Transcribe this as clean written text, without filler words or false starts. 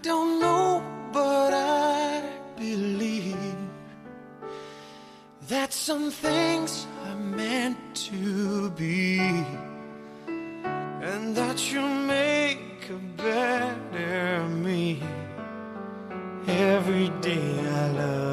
don't know, but I believe that some things are meant to be, and that you make a better me. Every day I love